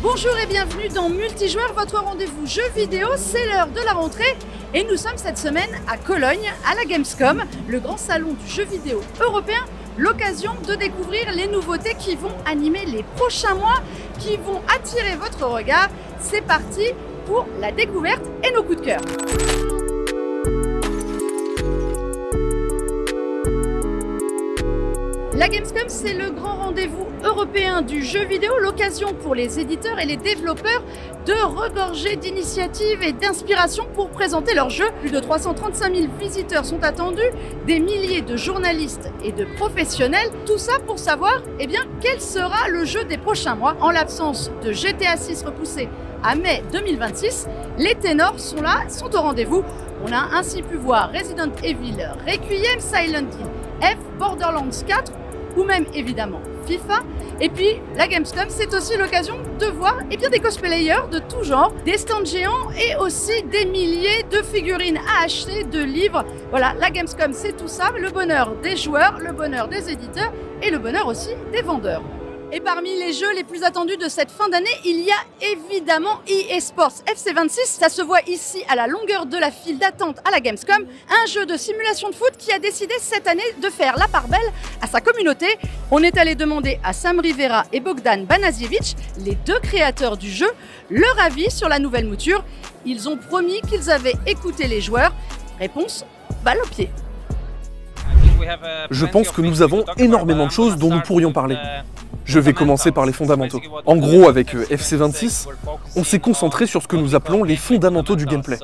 Bonjour et bienvenue dans Multijoueur, votre rendez-vous jeux vidéo. C'est l'heure de la rentrée et nous sommes cette semaine à Cologne, à la Gamescom, le grand salon du jeu vidéo européen. L'occasion de découvrir les nouveautés qui vont animer les prochains mois, qui vont attirer votre regard. C'est parti pour la découverte et nos coups de cœur. La Gamescom, c'est le grand rendez-vous européen du jeu vidéo, l'occasion pour les éditeurs et les développeurs de regorger d'initiatives et d'inspiration pour présenter leurs jeux. Plus de 335 000 visiteurs sont attendus, des milliers de journalistes et de professionnels. Tout ça pour savoir, quel sera le jeu des prochains mois. En l'absence de GTA 6 repoussé à mai 2026, les ténors sont là, sont au rendez-vous. On a ainsi pu voir Resident Evil Requiem, Silent Hill F, Borderlands 4 ou même évidemment FIFA. Et puis la Gamescom, c'est aussi l'occasion de voir des cosplayers de tout genre, des stands géants et aussi des milliers de figurines à acheter, de livres. Voilà, la Gamescom, c'est tout ça, le bonheur des joueurs, le bonheur des éditeurs et le bonheur aussi des vendeurs. Et parmi les jeux les plus attendus de cette fin d'année, il y a évidemment EA Sports FC26. Ça se voit ici à la longueur de la file d'attente à la Gamescom. Un jeu de simulation de foot qui a décidé cette année de faire la part belle à sa communauté. On est allé demander à Sam Rivera et Bogdan Banazievich, les deux créateurs du jeu, leur avis sur la nouvelle mouture. Ils ont promis qu'ils avaient écouté les joueurs. Réponse, balle au pied. Je pense que nous avons énormément de choses dont nous pourrions parler. Je vais commencer par les fondamentaux. En gros, avec FC26, on s'est concentré sur ce que nous appelons les fondamentaux du gameplay.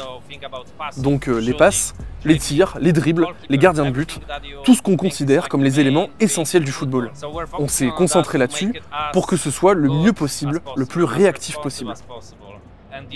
Donc les passes, les tirs, les dribbles, les gardiens de but, tout ce qu'on considère comme les éléments essentiels du football. On s'est concentré là-dessus pour que ce soit le mieux possible, le plus réactif possible.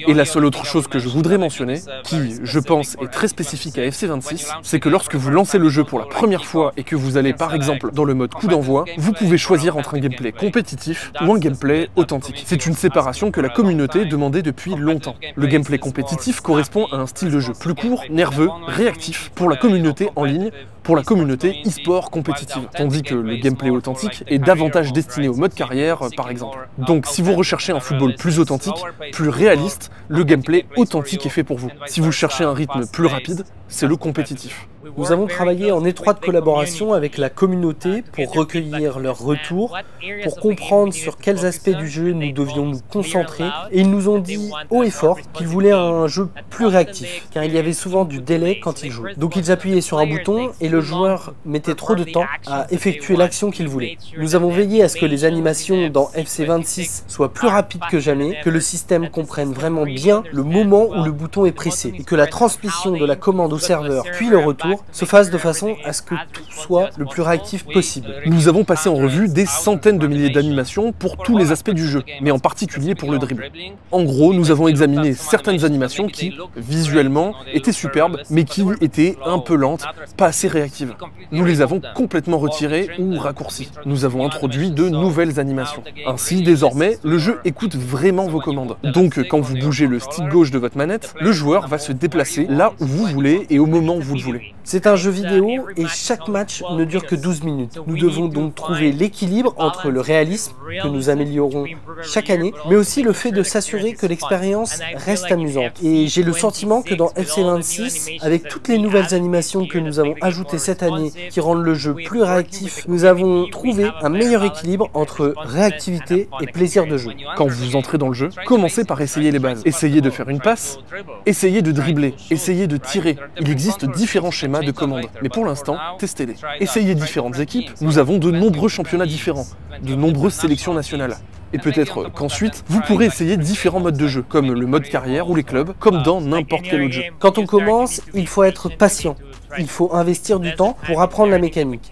Et la seule autre chose que je voudrais mentionner, qui, je pense, est très spécifique à FC26, c'est que lorsque vous lancez le jeu pour la première fois et que vous allez par exemple dans le mode coup d'envoi, vous pouvez choisir entre un gameplay compétitif ou un gameplay authentique. C'est une séparation que la communauté demandait depuis longtemps. Le gameplay compétitif correspond à un style de jeu plus court, nerveux, réactif pour la communauté en ligne, pour la communauté e-sport compétitive, tandis que le gameplay authentique est davantage destiné au mode carrière, par exemple. Donc si vous recherchez un football plus authentique, plus réaliste, le gameplay authentique est fait pour vous. Si vous cherchez un rythme plus rapide, c'est le compétitif. Nous avons travaillé en étroite collaboration avec la communauté pour recueillir leurs retours, pour comprendre sur quels aspects du jeu nous devions nous concentrer, et ils nous ont dit haut et fort qu'ils voulaient un jeu plus réactif, car il y avait souvent du délai quand ils jouaient. Donc ils appuyaient sur un bouton et le joueur mettait trop de temps à effectuer l'action qu'il voulait. Nous avons veillé à ce que les animations dans FC26 soient plus rapides que jamais, que le système comprenne vraiment bien le moment où le bouton est pressé, et que la transmission de la commande au serveur puis le retour se fasse de façon à ce que tout soit le plus réactif possible. Nous avons passé en revue des centaines de milliers d'animations pour tous les aspects du jeu, mais en particulier pour le dribble. En gros, nous avons examiné certaines animations qui, visuellement, étaient superbes, mais qui étaient un peu lentes, pas assez réactives. Nous les avons complètement retirées ou raccourcies. Nous avons introduit de nouvelles animations. Ainsi, désormais, le jeu écoute vraiment vos commandes. Donc, quand vous bougez le stick gauche de votre manette, le joueur va se déplacer là où vous voulez et au moment où vous le voulez. C'est un jeu vidéo et chaque match ne dure que 12 minutes. Nous devons donc trouver l'équilibre entre le réalisme, que nous améliorons chaque année, mais aussi le fait de s'assurer que l'expérience reste amusante. Et j'ai le sentiment que dans FC26, avec toutes les nouvelles animations que nous avons ajoutées cette année qui rendent le jeu plus réactif, nous avons trouvé un meilleur équilibre entre réactivité et plaisir de jeu. Quand vous entrez dans le jeu, commencez par essayer les bases. Essayez de faire une passe, essayez de dribbler, essayez de tirer. Il existe différents schémas de commandes, mais pour l'instant, testez-les. Essayez différentes équipes, nous avons de nombreux championnats différents, de nombreuses sélections nationales. Et peut-être qu'ensuite, vous pourrez essayer différents modes de jeu, comme le mode carrière ou les clubs, comme dans n'importe quel autre jeu. Quand on commence, il faut être patient. Il faut investir du temps pour apprendre la mécanique.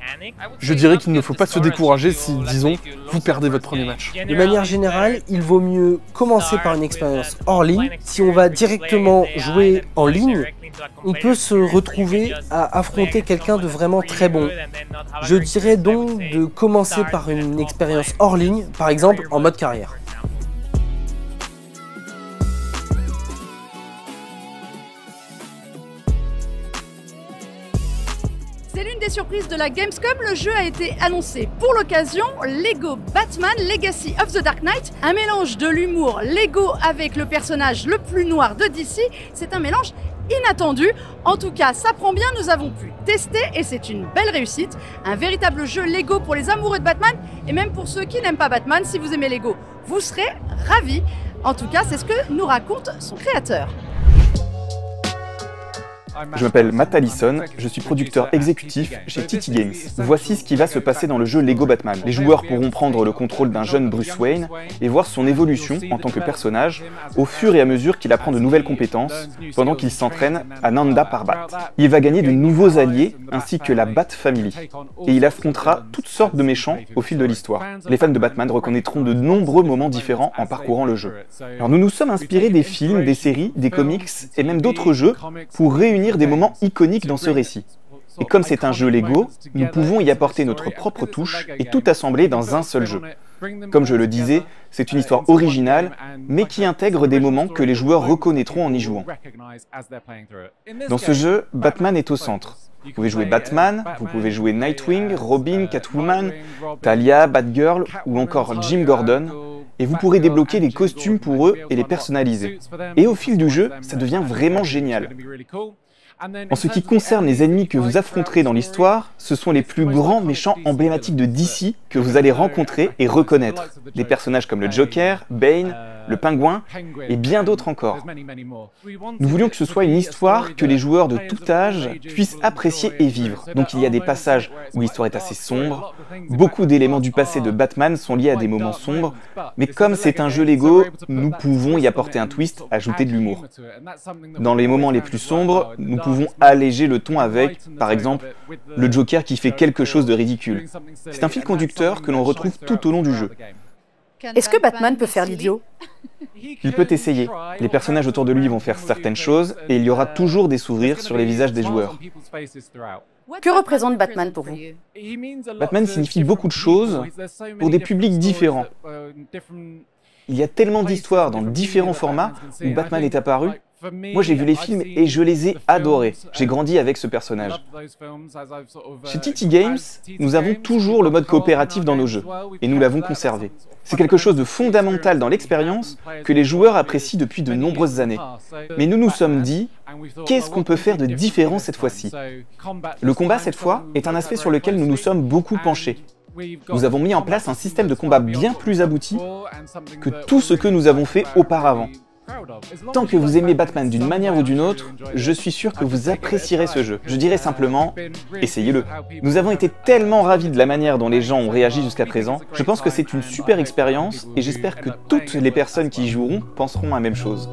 Je dirais qu'il ne faut pas se décourager si, disons, vous perdez votre premier match. De manière générale, il vaut mieux commencer par une expérience hors ligne. Si on va directement jouer en ligne, on peut se retrouver à affronter quelqu'un de vraiment très bon. Je dirais donc de commencer par une expérience hors ligne, par exemple en mode carrière. C'est l'une des surprises de la Gamescom, le jeu a été annoncé pour l'occasion, Lego Batman Legacy of the Dark Knight, un mélange de l'humour Lego avec le personnage le plus noir de DC, c'est un mélange inattendu. En tout cas, ça prend bien, nous avons pu tester et c'est une belle réussite. Un véritable jeu Lego pour les amoureux de Batman et même pour ceux qui n'aiment pas Batman, si vous aimez Lego, vous serez ravis. En tout cas, c'est ce que nous raconte son créateur. Je m'appelle Matt Allison, je suis producteur exécutif chez TT Games. Voici ce qui va se passer dans le jeu Lego Batman. Les joueurs pourront prendre le contrôle d'un jeune Bruce Wayne et voir son évolution en tant que personnage au fur et à mesure qu'il apprend de nouvelles compétences pendant qu'il s'entraîne à Nanda Parbat. Il va gagner de nouveaux alliés ainsi que la Bat Family et il affrontera toutes sortes de méchants au fil de l'histoire. Les fans de Batman reconnaîtront de nombreux moments différents en parcourant le jeu. Alors nous nous sommes inspirés des films, des séries, des comics et même d'autres jeux pour réunir des moments iconiques dans ce récit. Et comme c'est un jeu Lego, nous pouvons y apporter notre propre touche et tout assembler dans un seul jeu. Comme je le disais, c'est une histoire originale, mais qui intègre des moments que les joueurs reconnaîtront en y jouant. Dans ce jeu, Batman est au centre. Vous pouvez jouer Batman, vous pouvez jouer Nightwing, Robin, Catwoman, Talia, Batgirl ou encore Jim Gordon, et vous pourrez débloquer des costumes pour eux et les personnaliser. Et au fil du jeu, ça devient vraiment génial. En ce qui concerne les ennemis que vous affronterez dans l'histoire, ce sont les plus grands méchants emblématiques de DC que vous allez rencontrer et reconnaître. Des personnages comme le Joker, Bane, le Pingouin et bien d'autres encore. Nous voulions que ce soit une histoire que les joueurs de tout âge puissent apprécier et vivre. Donc il y a des passages où l'histoire est assez sombre, beaucoup d'éléments du passé de Batman sont liés à des moments sombres, mais comme c'est un jeu Lego, nous pouvons y apporter un twist, ajouter de l'humour. Dans les moments les plus sombres, nous pouvons alléger le ton avec, par exemple, le Joker qui fait quelque chose de ridicule. C'est un fil conducteur que l'on retrouve tout au long du jeu. Est-ce que Batman peut faire l'idiot? Il peut essayer. Les personnages autour de lui vont faire certaines choses et il y aura toujours des sourires sur les visages des joueurs. Que représente Batman pour vous? Batman signifie beaucoup de choses pour des publics différents. Il y a tellement d'histoires dans différents formats où Batman est apparu. Moi, j'ai vu les films et je les ai adorés. J'ai grandi avec ce personnage. Chez TT Games, nous avons toujours le mode coopératif dans nos jeux, et nous l'avons conservé. C'est quelque chose de fondamental dans l'expérience que les joueurs apprécient depuis de nombreuses années. Mais nous nous sommes dit, qu'est-ce qu'on peut faire de différent cette fois-ci? Le combat, cette fois, est un aspect sur lequel nous nous sommes beaucoup penchés. Nous avons mis en place un système de combat bien plus abouti que tout ce que nous avons fait auparavant. Tant que vous aimez Batman d'une manière ou d'une autre, je suis sûr que vous apprécierez ce jeu. Je dirais simplement, essayez-le. Nous avons été tellement ravis de la manière dont les gens ont réagi jusqu'à présent. Je pense que c'est une super expérience et j'espère que toutes les personnes qui y joueront penseront la même chose.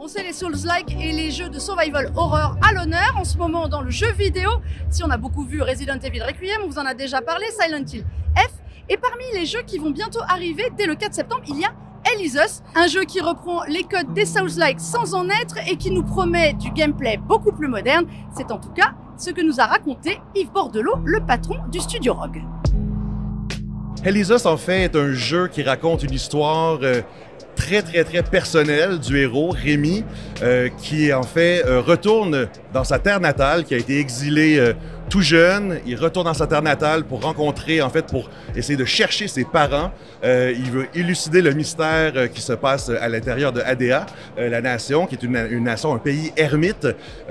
On sait les Souls-like et les jeux de survival horror à l'honneur en ce moment dans le jeu vidéo. Si on a beaucoup vu Resident Evil Requiem, on vous en a déjà parlé, Silent Hill F. Et parmi les jeux qui vont bientôt arriver dès le 4 septembre, il y a Elysus, un jeu qui reprend les codes des Souls-like sans en être et qui nous promet du gameplay beaucoup plus moderne. C'est en tout cas ce que nous a raconté Yves Bordelot, le patron du studio Rogue. Elysus, en fait, est un jeu qui raconte une histoire très personnelle du héros, Rémi, qui en fait retourne dans sa terre natale, qui a été exilé tout jeune. Il retourne dans sa terre natale pour rencontrer, en fait, pour essayer de chercher ses parents. Il veut élucider le mystère qui se passe à l'intérieur de Adea, la nation, qui est une nation, un pays ermite,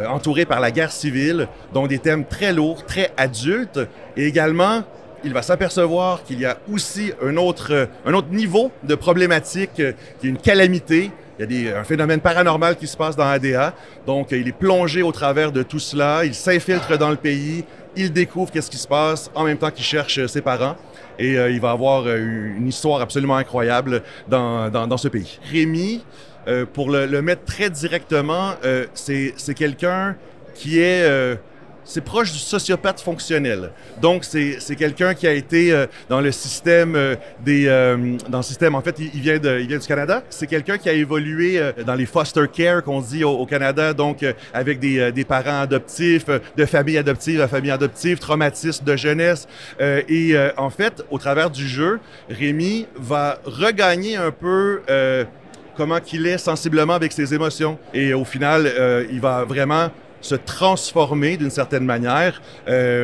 entouré par la guerre civile, dont des thèmes très lourds, très adultes, et également il va s'apercevoir qu'il y a aussi un autre niveau de problématique qui est une calamité. Il y a un phénomène paranormal qui se passe dans Adea. Donc, il est plongé au travers de tout cela. Il s'infiltre dans le pays. Il découvre qu'est-ce qui se passe en même temps qu'il cherche ses parents. Et il va avoir une histoire absolument incroyable dans ce pays. Rémi, pour le mettre très directement, c'est quelqu'un qui est c'est proche du sociopathe fonctionnel. Donc, c'est quelqu'un qui a été dans le système dans le système, en fait, il vient du Canada. C'est quelqu'un qui a évolué dans les foster care qu'on dit au Canada, donc avec des parents adoptifs, de familles adoptives à familles adoptives, traumatismes de jeunesse. En fait, au travers du jeu, Rémi va regagner un peu comment qu'il est sensiblement avec ses émotions. Et au final, il va vraiment se transformer d'une certaine manière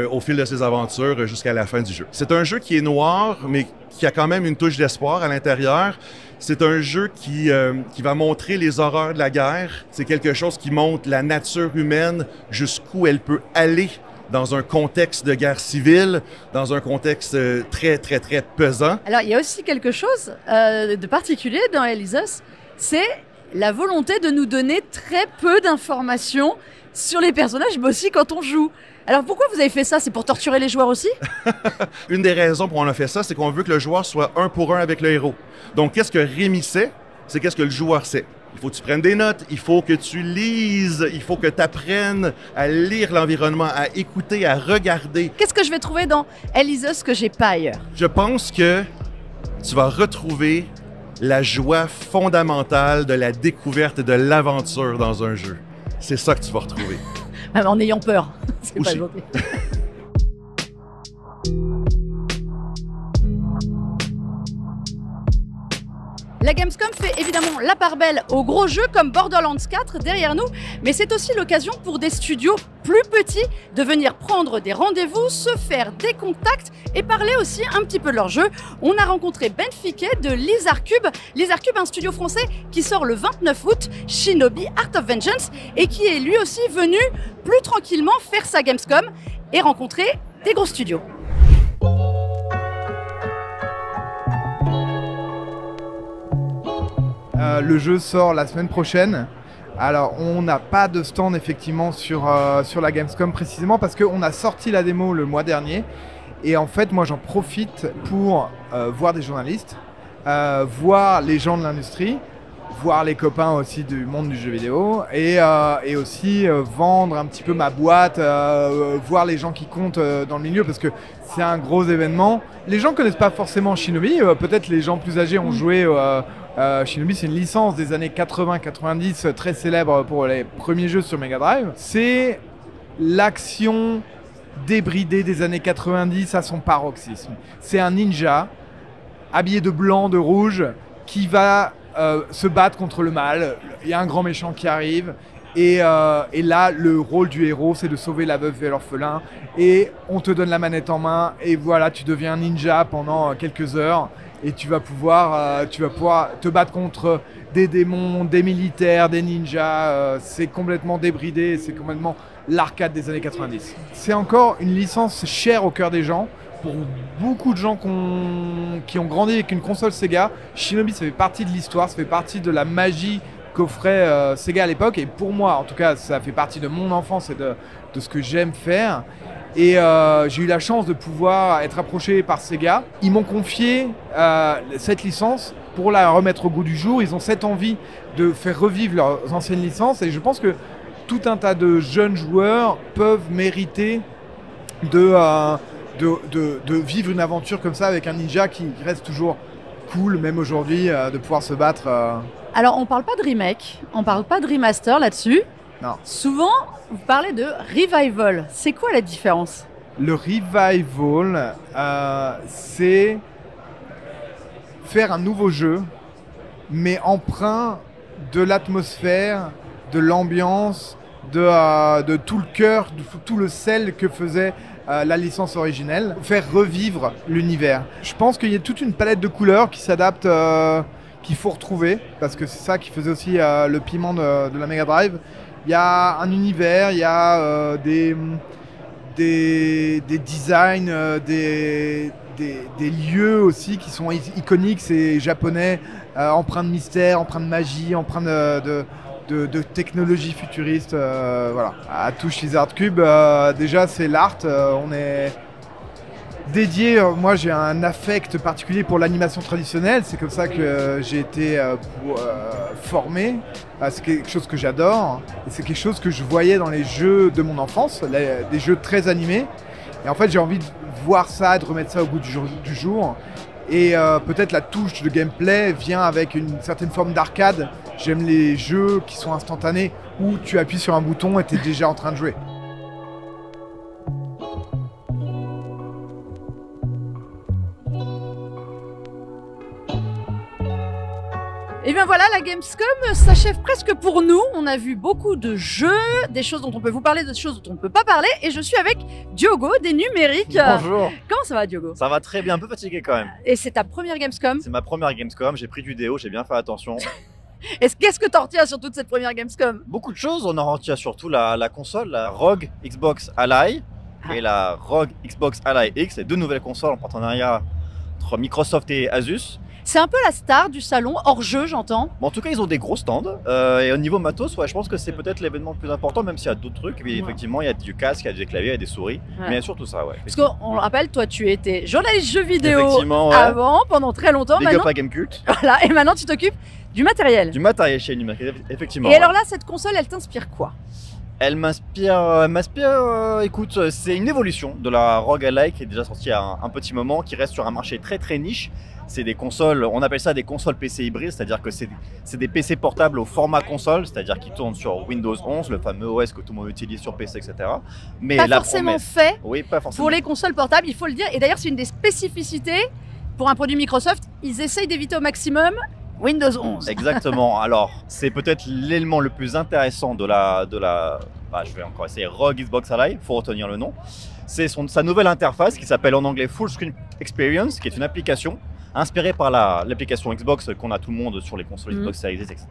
au fil de ses aventures jusqu'à la fin du jeu. C'est un jeu qui est noir, mais qui a quand même une touche d'espoir à l'intérieur. C'est un jeu qui va montrer les horreurs de la guerre. C'est quelque chose qui montre la nature humaine, jusqu'où elle peut aller dans un contexte de guerre civile, dans un contexte très, très, très pesant. Alors, il y a aussi quelque chose de particulier dans Elysos, c'est la volonté de nous donner très peu d'informations sur les personnages, mais aussi quand on joue. Alors pourquoi vous avez fait ça? C'est pour torturer les joueurs aussi? Une des raisons pour on a fait ça, c'est qu'on veut que le joueur soit 1 pour 1 avec le héros. Donc qu'est-ce que Rémi sait? C'est qu'est-ce que le joueur sait. Il faut que tu prennes des notes, il faut que tu lises, il faut que tu apprennes à lire l'environnement, à écouter, à regarder. Qu'est-ce que je vais trouver dans Elysos que j'ai pas ailleurs? Je pense que tu vas retrouver la joie fondamentale de la découverte et de l'aventure dans un jeu. C'est ça que tu vas retrouver. Même en ayant peur. C'est Aussi. pas gentil. La Gamescom fait évidemment la part belle aux gros jeux comme Borderlands 4 derrière nous, mais c'est aussi l'occasion pour des studios plus petits de venir prendre des rendez-vous, se faire des contacts et parler aussi un petit peu de leur jeu. On a rencontré Ben Fiquet de Lizard Cube. Lizard Cube, un studio français qui sort le 29 août, Shinobi Art of Vengeance, et qui est lui aussi venu plus tranquillement faire sa Gamescom et rencontrer des gros studios. Le jeu sort la semaine prochaine. Alors, on n'a pas de stand effectivement sur la Gamescom précisément parce qu'on a sorti la démo le mois dernier. Et en fait, moi, j'en profite pour voir des journalistes, voir les gens de l'industrie, voir les copains aussi du monde du jeu vidéo et aussi vendre un petit peu ma boîte, voir les gens qui comptent dans le milieu parce que c'est un gros événement. Les gens connaissent pas forcément Shinobi, peut-être les gens plus âgés ont joué. Shinobi, c'est une licence des années 80-90 très célèbre pour les premiers jeux sur Mega Drive. C'est l'action débridée des années 90 à son paroxysme. C'est un ninja habillé de blanc, de rouge, qui va se battre contre le mal. Il y a un grand méchant qui arrive. Et là, le rôle du héros, c'est de sauver la veuve et l'orphelin. Et on te donne la manette en main. Et voilà, tu deviens ninja pendant quelques heures. Et tu vas pouvoir te battre contre des démons, des militaires, des ninjas. C'est complètement débridé. C'est complètement l'arcade des années 90. C'est encore une licence chère au cœur des gens. Pour beaucoup de gens qui ont grandi avec une console Sega, Shinobi, ça fait partie de l'histoire, ça fait partie de la magie qu'offrait Sega à l'époque. Et pour moi, en tout cas, ça fait partie de mon enfance et de ce que j'aime faire. Et j'ai eu la chance de pouvoir être approché par Sega. Ils m'ont confié cette licence pour la remettre au goût du jour. Ils ont cette envie de faire revivre leurs anciennes licences. Et je pense que tout un tas de jeunes joueurs peuvent mériter de vivre une aventure comme ça avec un ninja qui reste toujours cool, même aujourd'hui, de pouvoir se battre. Alors, on parle pas de remake, on parle pas de remaster là-dessus. Non. Souvent, vous parlez de revival. C'est quoi la différence? Le revival, c'est faire un nouveau jeu, mais empreint de l'atmosphère, de l'ambiance, de tout le cœur, de tout le sel que faisait la licence originelle, faire revivre l'univers. Je pense qu'il y a toute une palette de couleurs qui s'adapte, qu'il faut retrouver, parce que c'est ça qui faisait aussi le piment de la Mega Drive. Il y a un univers, il y a des designs, des lieux aussi qui sont iconiques, c'est japonais, empreint de mystère, empreint de magie, empreint de technologie futuriste, voilà. À touche Lizard Cube, déjà c'est l'art, dédié. Moi, j'ai un affect particulier pour l'animation traditionnelle. C'est comme ça que j'ai été formé. C'est quelque chose que j'adore. Et c'est quelque chose que je voyais dans les jeux de mon enfance, des jeux très animés. Et en fait, j'ai envie de voir ça, de remettre ça au goût du jour. Et peut-être la touche de gameplay vient avec une certaine forme d'arcade. J'aime les jeux qui sont instantanés, où tu appuies sur un bouton et tu es déjà en train de jouer. Et bien voilà, la Gamescom s'achève presque pour nous. On a vu beaucoup de jeux, des choses dont on peut vous parler, des choses dont on ne peut pas parler. Et je suis avec Diogo des numériques. Bonjour. Comment ça va, Diogo? Ça va très bien, un peu fatigué quand même. Et c'est ta première Gamescom? C'est ma première Gamescom, j'ai pris du déo, j'ai bien fait attention. Qu'est-ce que t'en retiens sur toute cette première Gamescom? Beaucoup de choses, on en retient surtout la console, la ROG Xbox Ally et la ROG Xbox Ally X, les deux nouvelles consoles en partenariat entre Microsoft et Asus. C'est un peu la star du salon, hors jeu, j'entends. Bon, en tout cas, ils ont des gros stands. Et au niveau matos, ouais, je pense que c'est peut-être l'événement le plus important, même s'il y a d'autres trucs. Mais effectivement, il y a du casque, il y a des claviers, il y a des souris. Ouais. Mais il y a surtout ça, ouais. Parce qu'on le rappelle, toi, tu étais journaliste jeux vidéo ouais. avant, pendant très longtemps. Big up à Gamecult. Voilà, et maintenant, tu t'occupes du matériel. Du matériel chez Numérique, effectivement. Et alors là, cette console, elle t'inspire quoi? Elle m'inspire, écoute, c'est une évolution de la ROG Ally qui est déjà sortie à un petit moment, qui reste sur un marché très très niche. C'est des consoles, on appelle ça des consoles PC hybrides, c'est-à-dire que c'est des PC portables au format console, c'est-à-dire qui tournent sur Windows 11, le fameux OS que tout le monde utilise sur PC, etc. Mais pas forcément fait pour les consoles portables, il faut le dire. Et d'ailleurs, c'est une des spécificités pour un produit Microsoft, ils essayent d'éviter au maximum Windows 11. Exactement. Alors, c'est peut-être l'élément le plus intéressant de la je vais encore essayer, ROG Xbox Ally, il faut retenir le nom. C'est sa nouvelle interface qui s'appelle en anglais Full Screen Experience, qui est une application inspirée par l'application Xbox qu'on a tout le monde sur les consoles Xbox Series X, etc.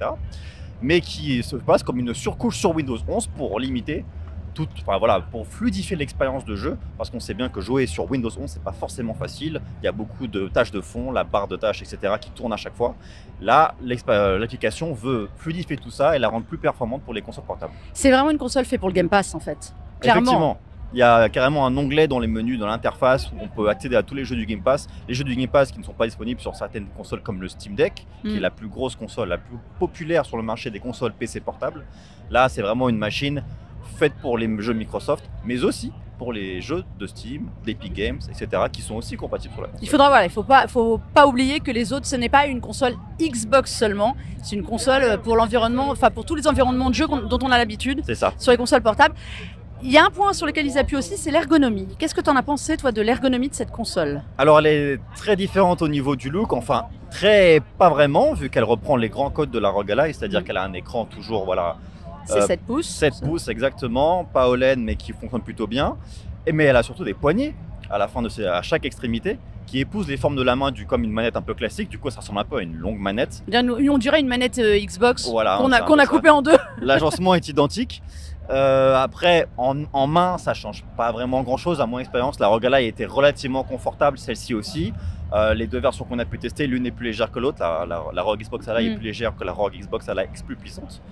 Mais qui se passe comme une surcouche sur Windows 11 pour limiter pour fluidifier l'expérience de jeu, parce qu'on sait bien que jouer sur Windows 11 c'est pas forcément facile, il y a beaucoup de tâches de fond, la barre de tâches, etc. qui tourne à chaque fois. Là, l'application veut fluidifier tout ça et la rendre plus performante pour les consoles portables. C'est vraiment une console faite pour le Game Pass en fait, clairement. Effectivement. Il y a carrément un onglet dans les menus, dans l'interface, où on peut accéder à tous les jeux du Game Pass. Les jeux du Game Pass qui ne sont pas disponibles sur certaines consoles comme le Steam Deck, qui est la plus grosse console, la plus populaire sur le marché des consoles PC portables. Là, c'est vraiment une machine faite pour les jeux Microsoft, mais aussi pour les jeux de Steam, d'Epic Games, etc., qui sont aussi compatibles sur la console. Il faut pas oublier que les autres, ce n'est pas une console Xbox seulement, c'est une console pour l'environnement, enfin pour tous les environnements de jeu dont on a l'habitude sur les consoles portables. Il y a un point sur lequel ils appuient aussi, c'est l'ergonomie. Qu'est-ce que tu en as pensé, toi, de l'ergonomie de cette console? Alors, elle est très différente au niveau du look, enfin, pas vraiment, vu qu'elle reprend les grands codes de la ROG Ally, c'est-à-dire qu'elle a un écran toujours, voilà... C'est 7 pouces. 7 pouces, exactement, pas OLED, mais qui fonctionne plutôt bien. Mais elle a surtout des poignées à chaque extrémité, qui épousent les formes de la main comme une manette un peu classique. Du coup, ça ressemble un peu à une longue manette. On dirait une manette Xbox voilà, qu'on a coupée en deux. L'agencement est identique. Après, en main, ça change pas vraiment grand-chose. À mon expérience, la ROG Ally était relativement confortable, celle-ci aussi. Les deux versions qu'on a pu tester, l'une est plus légère que l'autre. La ROG Xbox Ally est plus légère que la ROG Xbox Ally X plus puissante.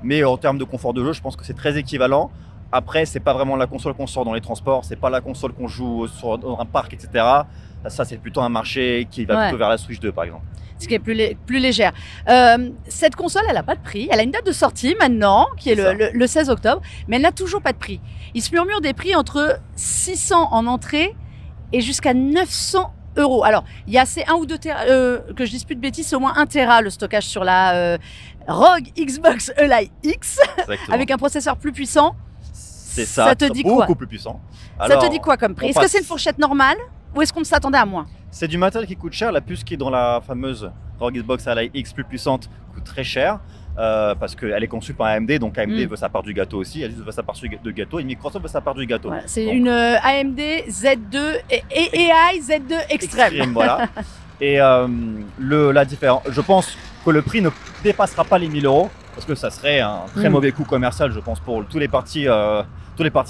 Mais en termes de confort de jeu, je pense que c'est très équivalent. Après, c'est pas vraiment la console qu'on sort dans les transports, c'est pas la console qu'on joue dans un parc, etc. Ça, c'est plutôt un marché qui va plutôt vers la Switch 2, par exemple. Ce qui est plus légère. Cette console, elle n'a pas de prix. Elle a une date de sortie maintenant, qui est le 16 octobre, mais elle n'a toujours pas de prix. Il se murmure des prix entre 600 en entrée et jusqu'à 900 €. Alors, il y a ces 1 ou 2 Tera, que je dise plus de bêtises, c'est au moins 1 Tera le stockage sur la ROG Xbox Ally X, avec un processeur plus puissant. C'est ça. Ça te dit quoi? Beaucoup plus puissant. Alors, ça te dit quoi comme prix? Est-ce que c'est une fourchette normale ou est-ce qu'on s'attendait à moins? C'est du matériel qui coûte cher. La puce qui est dans la fameuse ROG Xbox Ally X plus puissante coûte très cher. Parce qu'elle est conçue par AMD, donc AMD veut sa part du gâteau aussi, Asus veut sa part du gâteau et Microsoft veut sa part du gâteau. Voilà, c'est une AMD Z2 et AI Z2 Extreme. Voilà. Et la différence, je pense que le prix ne dépassera pas les 1 000 €, parce que ça serait un très mauvais coup commercial, je pense, pour tous les partis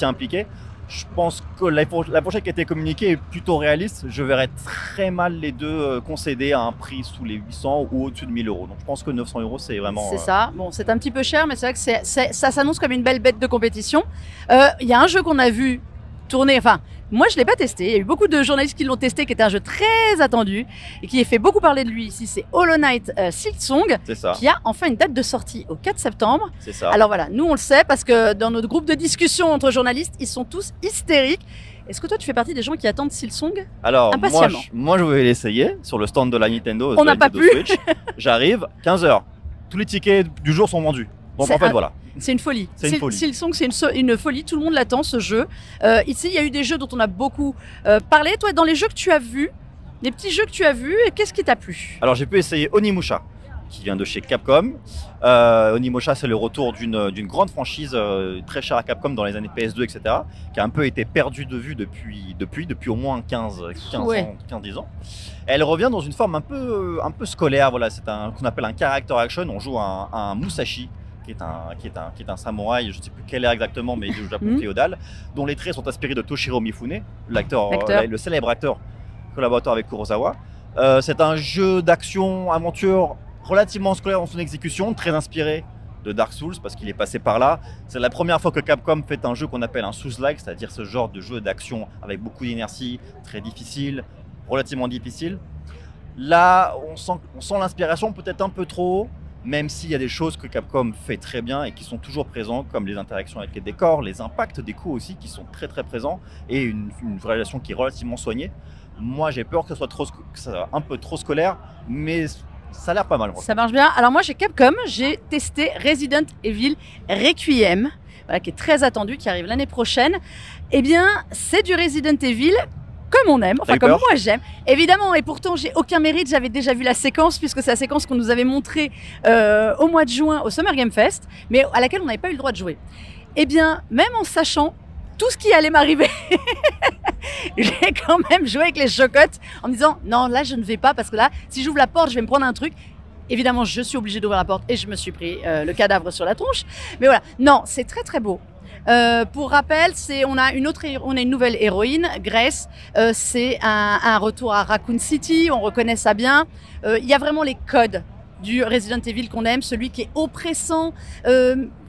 impliqués. Je pense que la fourchette qui a été communiquée est plutôt réaliste. Je verrais très mal les deux concéder à un prix sous les 800 ou au-dessus de 1 000 €. Donc je pense que 900 €, c'est vraiment... C'est ça. Bon, c'est un petit peu cher, mais c'est vrai que ça s'annonce comme une belle bête de compétition. Il y a un jeu qu'on a vu tourné, enfin, moi je l'ai pas testé, il y a eu beaucoup de journalistes qui l'ont testé, qui était un jeu très attendu et qui a fait beaucoup parler de lui ici, c'est Hollow Knight Silksong, C'est ça. qui a enfin une date de sortie au 4 septembre. C'est ça. Alors voilà, nous on le sait parce que dans notre groupe de discussion entre journalistes, ils sont tous hystériques. Est-ce que toi tu fais partie des gens qui attendent Silksong? Alors, impatiemment. moi, je vais l'essayer sur le stand de la Nintendo. On n'a pas pu. Switch. J'arrive, 15h. Tous les tickets du jour sont vendus. Donc C'est en fait, un- voilà. C'est une folie. C'est une folie. Silksong, c'est une folie. Tout le monde l'attend, ce jeu. Ici, il y a eu des jeux dont on a beaucoup parlé. Toi, dans les jeux que tu as vus, les petits jeux que tu as vus, qu'est-ce qui t'a plu? Alors, j'ai pu essayer Onimusha, qui vient de chez Capcom. Onimusha, c'est le retour d'une grande franchise très chère à Capcom dans les années PS2, etc., qui a un peu été perdue de vue depuis au moins 15 Ouais. ans, 15-10 ans. Elle revient dans une forme un peu scolaire. Voilà, c'est qu'on appelle un character action. On joue un Musashi, qui est un samouraï, je ne sais plus quelle ère exactement, mais du Japon féodal, dont les traits sont inspirés de Toshiro Mifune, L'acteur. le célèbre acteur collaborateur avec Kurosawa. C'est un jeu d'action-aventure relativement scolaire dans son exécution, très inspiré de Dark Souls parce qu'il est passé par là. C'est la première fois que Capcom fait un jeu qu'on appelle un Souls-like, c'est-à-dire ce genre de jeu d'action avec beaucoup d'inertie, très difficile, relativement difficile. Là, on sent l'inspiration peut-être un peu trop haut, même s'il y a des choses que Capcom fait très bien et qui sont toujours présentes, comme les interactions avec les décors, les impacts des coups aussi qui sont très très présents, et une réalisation qui est relativement soignée. Moi, j'ai peur que ça soit un peu trop scolaire, mais ça a l'air pas mal. Ça marche bien. Alors moi, chez Capcom, j'ai testé Resident Evil Requiem, voilà, qui est très attendu, qui arrive l'année prochaine. Eh bien, c'est du Resident Evil comme on aime, enfin comme moi j'aime, évidemment, et pourtant j'ai aucun mérite, j'avais déjà vu la séquence, puisque c'est la séquence qu'on nous avait montrée au mois de juin au Summer Game Fest, mais à laquelle on n'avait pas eu le droit de jouer. Eh bien, même en sachant tout ce qui allait m'arriver, j'ai quand même joué avec les chocottes en me disant non, là je ne vais pas, parce que là, si j'ouvre la porte, je vais me prendre un truc. Évidemment, je suis obligée d'ouvrir la porte et je me suis pris le cadavre sur la tronche. Mais voilà, non, c'est très très beau. Pour rappel, on a une nouvelle héroïne, Grace. C'est un retour à Raccoon City, on reconnaît ça bien. Il y a vraiment les codes du Resident Evil qu'on aime, celui qui est oppressant,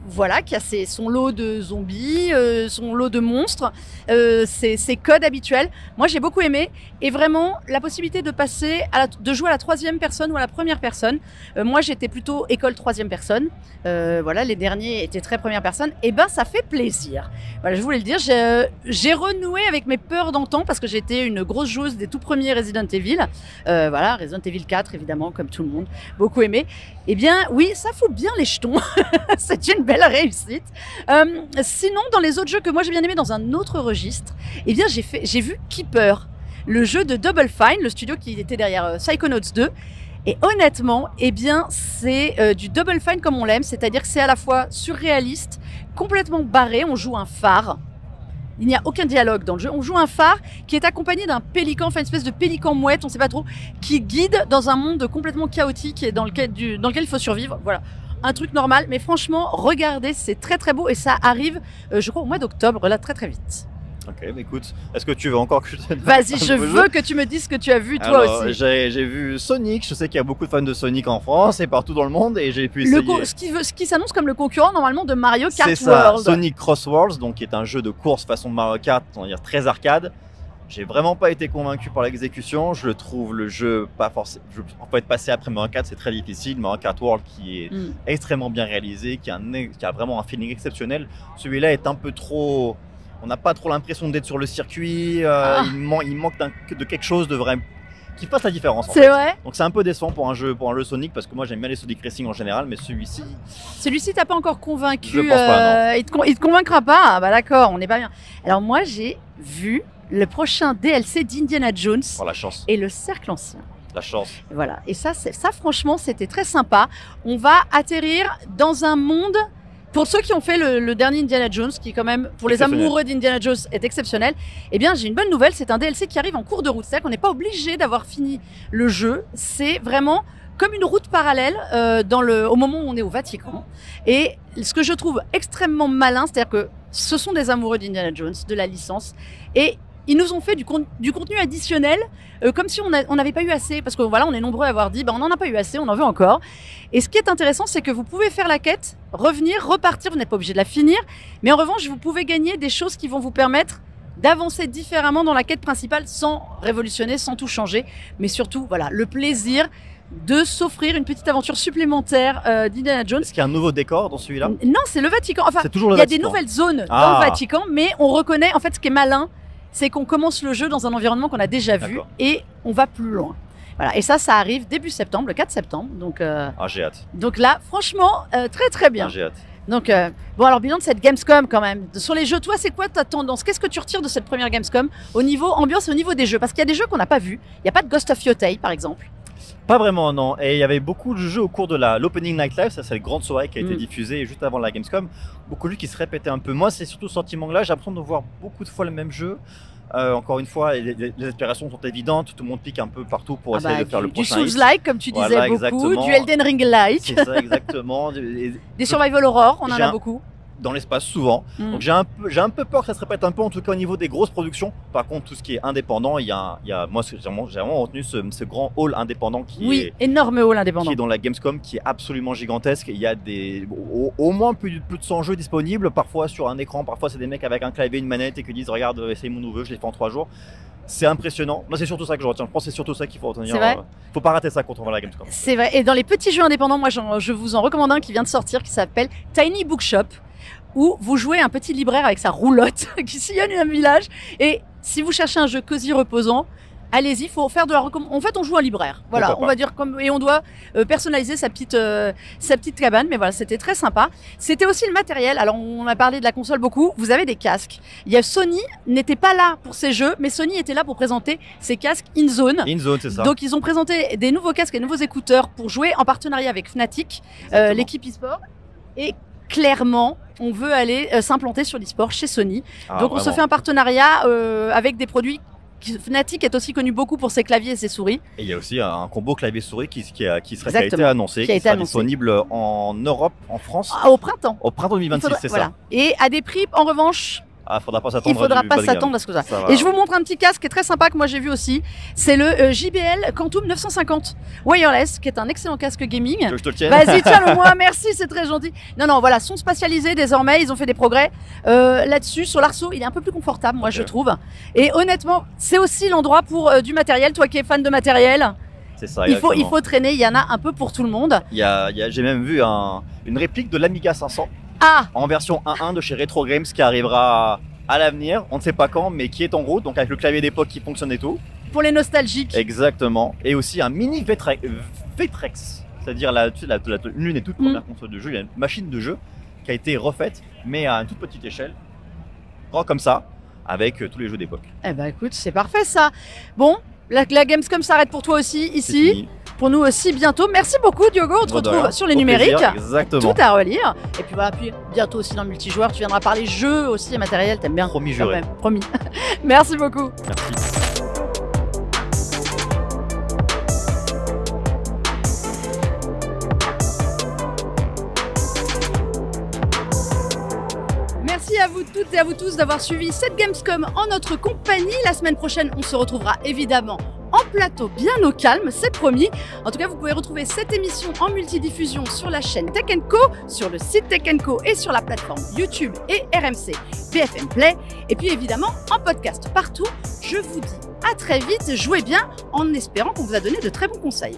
voilà, qui a son lot de zombies, son lot de monstres, ses codes habituels. Moi, j'ai beaucoup aimé, et vraiment la possibilité de passer de jouer à la troisième personne ou à la première personne. Moi, j'étais plutôt école troisième personne. Voilà, les derniers étaient très première personne. Et ben, ça fait plaisir. Voilà, je voulais le dire. J'ai renoué avec mes peurs d'antan parce que j'étais une grosse joueuse des tout premiers Resident Evil. Voilà, Resident Evil 4, évidemment, comme tout le monde, beaucoup aimé. Eh bien, oui, ça fout bien les jetons. C'est une belle réussite. Sinon, dans les autres jeux que moi j'ai bien aimé dans un autre registre, eh bien, j'ai vu Keeper, le jeu de Double Fine, le studio qui était derrière Psychonauts 2. Et honnêtement, eh bien, c'est du Double Fine comme on l'aime, c'est-à-dire que c'est à la fois surréaliste, complètement barré, on joue un phare. Il n'y a aucun dialogue dans le jeu. On joue un phare qui est accompagné d'un pélican, enfin une espèce de pélican mouette, on ne sait pas trop, qui guide dans un monde complètement chaotique et dans lequel il faut survivre. Voilà, un truc normal. Mais franchement, regardez, c'est très très beau et ça arrive, je crois, au mois d'octobre, là, très très vite. Ok, mais écoute, est-ce que tu veux encore que je te... Vas-y, je veux que tu me dises ce que tu as vu toi aussi. J'ai vu Sonic, je sais qu'il y a beaucoup de fans de Sonic en France et partout dans le monde, et j'ai pu essayer... Ce qui s'annonce comme le concurrent normalement de Mario Kart C'est ça, World. Sonic Cross Worlds, donc qui est un jeu de course façon Mario Kart, on va dire très arcade. J'ai vraiment pas été convaincu par l'exécution, je trouve le jeu pas forcément... On peut être passé après Mario Kart, c'est très difficile. Mario Kart World qui est extrêmement bien réalisé, qui a vraiment un feeling exceptionnel. Celui-là est un peu trop... On n'a pas trop l'impression d'être sur le circuit, il manque de quelque chose de vrai qui fasse la différence. C'est vrai. Donc c'est un peu décevant pour un jeu Sonic, parce que moi j'aime bien les Sonic Racing en général, mais celui-ci... Celui-ci t'as pas encore convaincu. Je pense pas, non. Il te convaincra pas. Ah bah d'accord, on n'est pas bien. Alors moi j'ai vu le prochain DLC d'Indiana Jones Oh, la chance. et le Cercle Ancien. La chance. Voilà, et ça franchement c'était très sympa. On va atterrir dans un monde... Pour ceux qui ont fait le dernier Indiana Jones, qui quand même, pour les amoureux d'Indiana Jones, est exceptionnel, eh bien j'ai une bonne nouvelle, c'est un DLC qui arrive en cours de route. C'est-à-dire qu'on n'est pas obligé d'avoir fini le jeu, c'est vraiment comme une route parallèle au moment où on est au Vatican. Et ce que je trouve extrêmement malin, c'est-à-dire que ce sont des amoureux d'Indiana Jones, de la licence, et ils nous ont fait du contenu additionnel, comme si on n'avait pas eu assez, parce que voilà, on est nombreux à avoir dit, on n'en a pas eu assez, on en veut encore. Et ce qui est intéressant, c'est que vous pouvez faire la quête, revenir, repartir, vous n'êtes pas obligé de la finir, mais en revanche, vous pouvez gagner des choses qui vont vous permettre d'avancer différemment dans la quête principale sans révolutionner, sans tout changer, mais surtout, voilà, le plaisir de s'offrir une petite aventure supplémentaire d'Indiana Jones. Est-ce qu'il y a un nouveau décor dans celui-là? Non, c'est le Vatican. Enfin, c'est toujours le il y a Vatican. des nouvelles zones dans le Vatican, mais on reconnaît, en fait, ce qui est malin, c'est qu'on commence le jeu dans un environnement qu'on a déjà vu et on va plus loin. Voilà, et ça arrive début septembre, le 4 septembre. Donc, j'ai hâte. Donc là, franchement, très très bien. J'ai hâte. Donc, bon, alors bilan de cette Gamescom quand même. Sur les jeux, toi, c'est quoi ta tendance? Qu'est-ce que tu retires de cette première Gamescom au niveau ambiance et au niveau des jeux? Parce qu'il y a des jeux qu'on n'a pas vus. Il n'y a pas de Ghost of Yotei, par exemple. Pas vraiment, non. Et il y avait beaucoup de jeux au cours de l'Opening Night Live, ça c'est la grande soirée qui a été diffusée juste avant la Gamescom. Beaucoup de jeux qui se répétaient un peu. Moi, c'est surtout ce sentiment-là. J'ai l'impression de voir beaucoup de fois le même jeu. Encore une fois, les aspirations sont évidentes, tout le monde pique un peu partout pour essayer de faire le prochain. Du Souls-like, comme tu disais beaucoup, exactement. du Elden Ring-like. C'est ça, exactement. Des Survival Horror, on en a beaucoup. Dans l'espace souvent. Donc j'ai un peu peur que ça se répète un peu, en tout cas au niveau des grosses productions. Par contre, tout ce qui est indépendant, moi j'ai vraiment retenu ce grand hall indépendant qui est énorme hall indépendant qui est dans la Gamescom, qui est absolument gigantesque. Il y a au moins plus de 100 jeux disponibles, parfois sur un écran, parfois c'est des mecs avec un clavier, une manette et qui disent regarde, essaye mon nouveau, je l'ai fait en 3 jours. C'est impressionnant. Moi, c'est surtout ça que je retiens. Je pense que c'est surtout ça qu'il faut retenir. Faut pas rater ça quand on va à la Gamescom. C'est vrai. Et dans les petits jeux indépendants, moi, je vous en recommande un qui vient de sortir, qui s'appelle Tiny Bookshop, où vous jouez un petit libraire avec sa roulotte qui sillonne un village. Et si vous cherchez un jeu cosy reposant, allez-y, il faut faire de la recommandation. En fait, on joue un libraire. Voilà, on va dire et on doit personnaliser sa petite cabane. Mais voilà, c'était très sympa. C'était aussi le matériel. Alors, on a parlé de la console beaucoup. Vous avez des casques. Sony n'était pas là pour ces jeux, mais Sony était là pour présenter ses casques InZone. InZone, c'est ça. Donc, ils ont présenté des nouveaux casques et nouveaux écouteurs pour jouer en partenariat avec Fnatic, l'équipe e-sport. Et clairement, on veut aller s'implanter sur l'e-sport chez Sony. Donc, on se fait un partenariat avec des produits. Fnatic est aussi connu beaucoup pour ses claviers et ses souris. Et il y a aussi un combo clavier-souris qui a été annoncé, qui sera disponible en Europe, en France. Au printemps. Au printemps 2026, c'est ça. Et à des prix, en revanche... faudra pas il faudra pas s'attendre à ce que ça. Et je vous montre un petit casque qui est très sympa que moi j'ai vu aussi. C'est le JBL Quantum 950 Wireless, qui est un excellent casque gaming. Je te le tiens. Vas-y, tiens-le-moi, merci, c'est très gentil. Non, voilà, sont spatialisés désormais, ils ont fait des progrès là-dessus. Sur l'arceau, il est un peu plus confortable, moi je trouve. Et honnêtement, c'est aussi l'endroit pour du matériel. Toi qui es fan de matériel, c'est ça, il faut traîner, il y en a un peu pour tout le monde. J'ai même vu une réplique de l'Amiga 500. En version 1.1 de chez Retro Games qui arrivera à l'avenir, on ne sait pas quand, mais qui est en route, donc avec le clavier d'époque qui fonctionne et tout. Pour les nostalgiques. Exactement. Et aussi un mini Vectrex, c'est-à-dire l'une des toutes premières consoles de jeu, il y a une machine de jeu qui a été refaite, mais à une toute petite échelle, grand comme ça, avec tous les jeux d'époque. Eh ben écoute, c'est parfait ça. Bon, la Gamescom s'arrête pour toi aussi ici. Pour nous aussi bientôt. Merci beaucoup Diogo, on te retrouve sur les numériques. Exactement. Tout à relire. Et puis voilà, puis bientôt aussi dans le multijoueur, tu viendras parler jeux aussi et matériel, t'aimes bien. Promis juré. Promis. Merci beaucoup. Merci. Merci à vous toutes et à vous tous d'avoir suivi cette Gamescom en notre compagnie. La semaine prochaine, on se retrouvera évidemment en plateau, bien au calme, c'est promis. En tout cas, vous pouvez retrouver cette émission en multidiffusion sur la chaîne Tech & Co, sur le site Tech & Co et sur la plateforme YouTube et RMC BFM Play. Et puis évidemment, en podcast partout. Je vous dis à très vite, jouez bien en espérant qu'on vous a donné de très bons conseils.